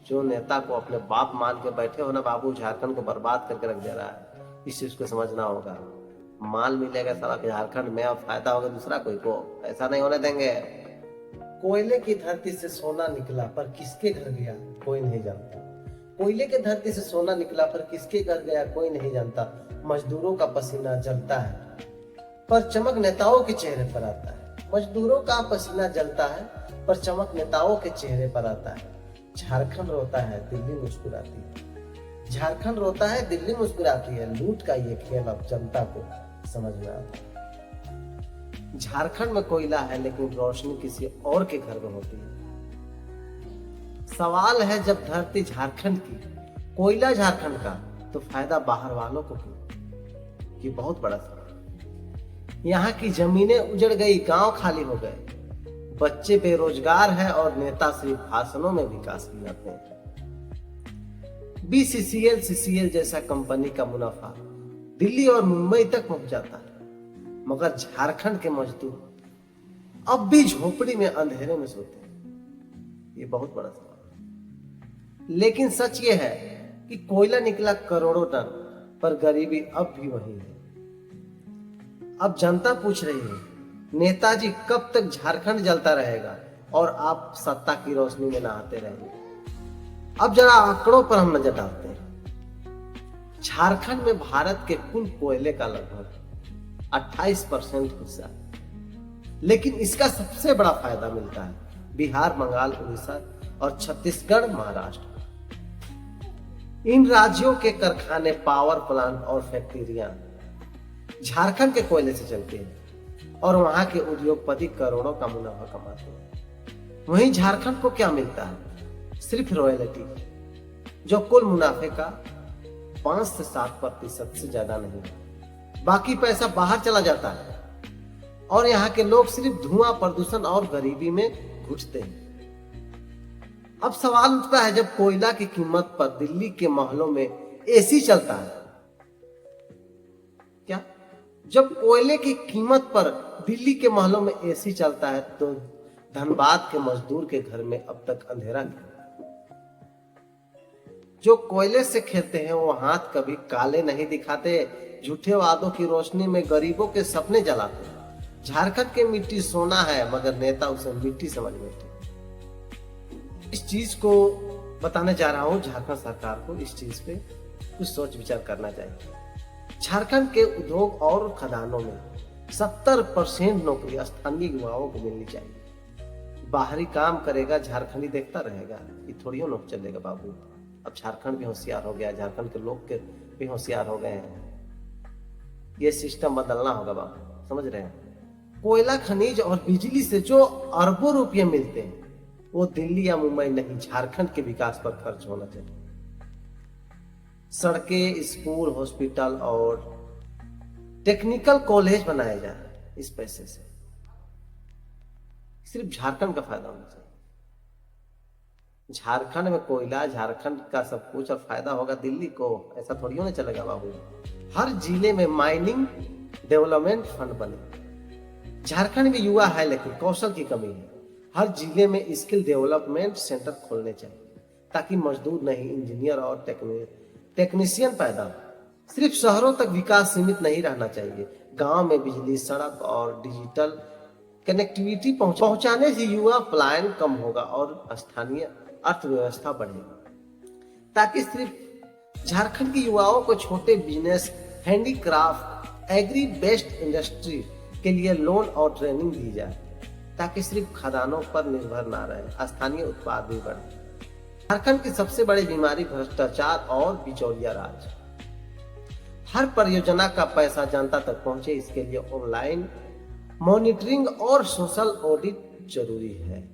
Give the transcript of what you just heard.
जो नेता को अपने बाप मान के बैठे हो ना बाबू, झारखंड को बर्बाद करके रख दे रहा है, इस चीज को समझना होगा। माल मिलेगा साला झारखंड में और फायदा होगा दूसरा कोई को, ऐसा नहीं होने देंगे। कोयले की धरती से सोना निकला पर किसके घर गया कोई नहीं जानता। कोयले की धरती से सोना निकला पर किसके घर गया कोई नहीं जानता। मजदूरों का पसीना जलता है पर चमक नेताओं के चेहरे पर आता है। मजदूरों का पसीना जलता है पर चमक नेताओं के चेहरे पर आता है। झारखंड रोता है दिल्ली मुस्कुराती है। झारखंड रोता है दिल्ली मुस्कुराती है। लूट का ये खेल अब जनता को समझ में आता है। झारखंड में कोयला है लेकिन रोशनी किसी और के घर में होती है। सवाल है जब धरती झारखंड की, कोयला झारखंड का, तो फायदा बाहर वालों को क्यों? ये बहुत बड़ा सवाल। यहाँ की जमीनें उजड़ गई, गांव खाली हो गए, बच्चे बेरोजगार हैं और नेता सिर्फ भाषणों में विकास गिनाते हैं। बीसीसीएल सीसीएल जैसा कंपनी का मुनाफा दिल्ली और मुंबई तक पहुंच जाता है, मगर झारखंड के मजदूर अब भी झोपड़ी में अंधेरे में सोते हैं। ये बहुत बड़ा सवाल है। लेकिन सच ये है कि कोयला निकला करोड़ों टन, पर गरीबी अब भी वही है। अब जनता पूछ रही है, नेताजी कब तक झारखंड जलता रहेगा और आप सत्ता की रोशनी में नहाते रहेंगे? अब जरा आंकड़ों पर हम नजर डालते हैं। झारखंड में भारत के कुल कोयले का लगभग 28% हिस्सा, लेकिन इसका सबसे बड़ा फायदा मिलता है बिहार, बंगाल, उड़ीसा और छत्तीसगढ़, महाराष्ट्र। इन राज्यों के कारखाने, पावर प्लांट और फैक्ट्रियां झारखंड के कोयले से चलते हैं और वहां के उद्योगपति करोड़ों का मुनाफा कमाते हैं। वहीं झारखंड को क्या मिलता है? सिर्फ रॉयल्टी, जो कुल मुनाफे का 5 से 7% से ज्यादा नहीं है। बाकी पैसा बाहर चला जाता है और यहाँ के लोग सिर्फ धुआं, प्रदूषण और गरीबी में घुटते हैं। अब सवाल उठता है, जब कोयला की कीमत पर दिल्ली के महलों में एसी चलता है, क्या जब कोयले की कीमत पर दिल्ली के महलों में एसी चलता है तो धनबाद के मजदूर के घर में अब तक अंधेरा क्यों? जो कोयले से खेलते हैं वो हाथ कभी काले नहीं दिखाते, झूठे वादों की रोशनी में गरीबों के सपने जलाते हैं। झारखंड की मिट्टी सोना है मगर नेता उसे मिट्टी समझ बैठे। इस चीज को बताने जा रहा हूं झारखंड सरकार को, इस चीज पे कुछ सोच विचार करना चाहिए। झारखंड के उद्योग और खदानों में 70% नौकरी स्थानीय युवाओं को मिलनी चाहिए। बाहरी काम करेगा झारखंडी देखता रहेगा, ये थोड़ी नौकरी चलेगा बाबू। अब झारखंड भी होशियार हो गया, झारखंड के लोग के भी होशियार हो गए हैं। ये सिस्टम बदलना होगा बाबू, समझ रहे हैं? कोयला खनिज और बिजली से जो अरबों रुपये मिलते हैं वो दिल्ली या मुंबई नहीं, झारखंड के विकास पर खर्च होना चाहिए। सड़कें, स्कूल, हॉस्पिटल और टेक्निकल कॉलेज बनाए जाए इस पैसे से। सिर्फ झारखंड का फायदा होना चाहिए। झारखंड में कोयला, झारखंड का सब कुछ, और फायदा होगा दिल्ली को, ऐसा थोड़ी होने चलेगा बाबू। हर जिले में माइनिंग डेवलपमेंट फंड बने। झारखंड में युवा है लेकिन कौशल की कमी है। हर जिले में स्किल डेवलपमेंट सेंटर खोलने चाहिए ताकि मजदूर नहीं, इंजीनियर और टेक्नीशियन पैदा हो। सिर्फ शहरों तक विकास सीमित नहीं रहना चाहिए। गांव में बिजली, सड़क और डिजिटल कनेक्टिविटी पहुंचाने से युवा पलायन कम होगा और स्थानीय अर्थव्यवस्था बढ़ेगी। ताकि सिर्फ झारखंड के युवाओं को छोटे business, handicraft, agri based industry के लिए लोन और ट्रेनिंग दी जाए, ताकि सिर्फ खदानों पर निर्भर ना रहे, स्थानीय उत्पाद भी बढ़े। झारखंड की सबसे बड़ी बीमारी भ्रष्टाचार और बिचौलिया राज। हर परियोजना का पैसा जनता तक पहुंचे, इसके लिए ऑनलाइन मॉनिटरिंग और सोशल ऑडिट जरूरी है।